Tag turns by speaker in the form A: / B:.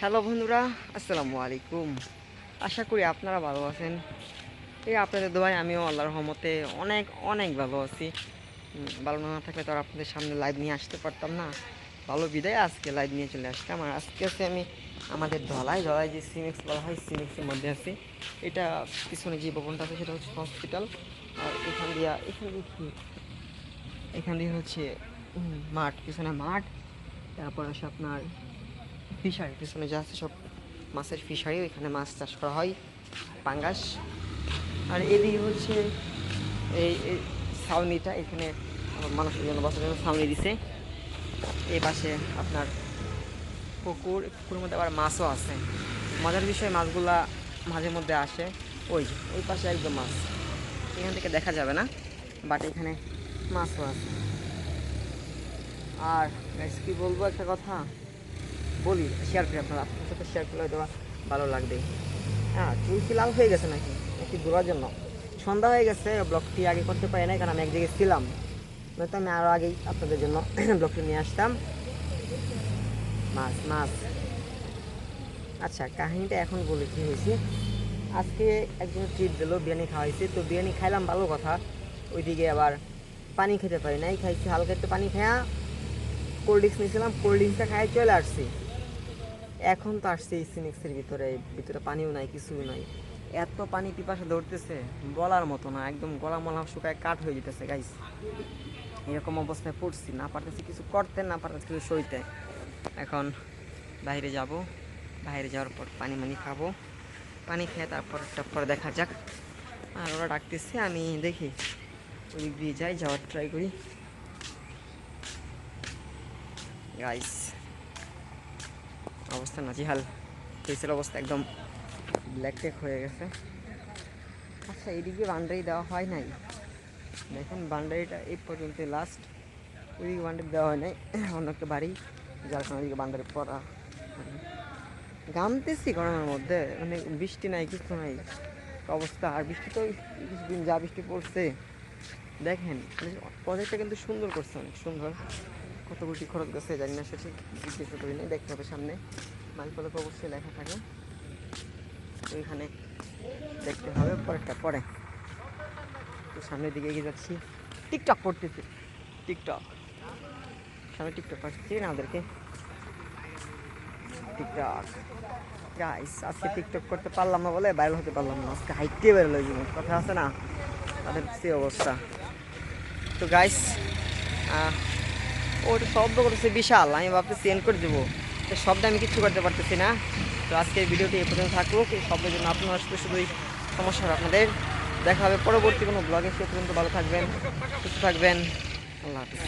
A: Hello বন্ধুরা, আসসালামু আলাইকুম। আশা করি আপনারা ভালো আছেন। এই আপনাদের দোয়ায় আমিও আল্লাহর রহমতে অনেক অনেক ভালো আছি। ভালো না থাকলে তো আর আপনাদের সামনে লাইভ নিয়ে আসতে পারতাম না। ভালো বিদায় আজকে লাইভ নিয়ে চলে আসলাম। আর আজকে আছে আমি আমাদের ধলাই ধলাই যে সিমেক্স বলা হয় সিমেক্সের মধ্যে আছি। এটা পিছনে যে ভবনটা আছে সেটা হচ্ছে হসপিটাল। আর এখান দিয়ে হচ্ছে মাঠ, পিছনে মাঠ। তারপর আসে আপনার ফিশারি, পিছনে যা আছে সব মাছের ফিশারি, ওইখানে মাছ চাষ করা হয়, পাঙ্গাস। আর এদিকে হচ্ছে এই ছাউনিটা, এখানে মানুষের জন্য বসার জন্য ছাউনি দিছে। এই পাশে আপনার পুকুরের মধ্যে আবার মাছও আছে। মজার বিষয়, মাছগুলা মাঝে মধ্যে আসে। ওই পাশে একদম মাছ, এখান থেকে দেখা যাবে না, বাট এখানে মাছও আছে। আর কি বলবো, একটা কথা বলি, শেয়ার করি আপনার সাথে শেয়ার করলে হয়তো ভালো লাগবে। হ্যাঁ, চুল কি লাল হয়ে গেছে নাকি নাকি ঘোরার জন্য? সন্ধ্যা হয়ে গেছে, ব্লগটি আগে করতে পারি নাই কারণ আমি এক জায়গায় ছিলাম, নয়তো আমি আরও আগেই আপনাদের জন্য ব্লগটি নিয়ে আসতাম। মাছ মাছ আচ্ছা, কাহিনিটা এখন বলি কী হয়েছে। আজকে একজন ট্রিট দিল, বিরিয়ানি খাওয়াইছে, তো বিরিয়ানি খাইলাম ভালো কথা। ওইদিকে আবার পানি খেতে পারি নাই, খাইছি হালকা একটু পানি খায়া কোল্ড ড্রিঙ্কস নিয়েছিলাম, কোল্ড ড্রিঙ্কসটা খাই চলে আসছি। এখন তো আসছে এই সিনিক্সের ভিতরে পানিও নাই, কিছুই নাই। এত পানি পিপাসা ধরতেছে বলার মতো না, একদম গলা মলা শুকায় কাঠ হয়ে যেতেছে গাইস। এরকম অবস্থায় পড়ছি, না পারতেছি কিছু করতে, না পারতেছি কিছু সইতে। এখন বাইরে যাব, বাইরে যাওয়ার পর পানি মানি খাবো, পানি খেয়ে তারপর দেখা যাক। আর ওরা ডাকতেছে, আমি দেখি ওই দিক দিয়ে যাওয়ার ট্রাই করি গাইস। অবস্থা নাজিহাল, ফেসের অবস্থা একদম ব্ল্যাক টেক হয়ে গেছে। আচ্ছা, এইদিকে বাউন্ডারি দেওয়া হয় নাই, দেখেন বাউন্ডারিটা এই পর্যন্ত লাস্ট, ওইদিকে বাউন্ডারি দেওয়া হয় নাই, অন্য একটা বাড়ি, যার কারণে ওইদিকে বাউন্ডারি পড়া। ঘামতেছি গরমের মধ্যে, মানে বৃষ্টি নাই, কিছু নাই অবস্থা। আর বৃষ্টি তো কিছুদিন যা বৃষ্টি পড়ছে দেখেন, প্রজেক্টটা কিন্তু সুন্দর করছে, অনেক সুন্দর। কত কোটি খরচ গেছে জানি না, সেটা জিজ্ঞেস করি নাই, দেখতে হবে সামনে মাইলফলক অবশ্যই লেখা থাকে, ওইখানে দেখতে হবে পরেরটা পরে। তো সামনের দিকে এগিয়ে যাচ্ছি, টিকটক করতেছি, টিকটক সামনে টিকটক আসছি না আমাদেরকে, টিকটক গাইস। আজকে টিকটক করতে পারলাম না বলে ভাইরাল হতে পারলাম না, আজকে হাইটে ভাইরাল হয়ে যাবো, কথা আছে না, তাদের সে অবস্থা। তো গাইস, ওটা শব্দ করতেছে বিশাল, আমি ভাবতেছি সেন্ড করে দেবো, তো শব্দে আমি কিচ্ছু করতে পারতেছি না। তো আজকের ভিডিওটি এ পর্যন্ত থাকুক, এই শব্দের জন্য আপনারা শুধুই সমস্যা হবে আপনাদের। দেখা হবে পরবর্তী কোনো ব্লগে, সে পর্যন্ত ভালো থাকবেন, সুস্থ থাকবেন, আল্লাহ হাফিজ।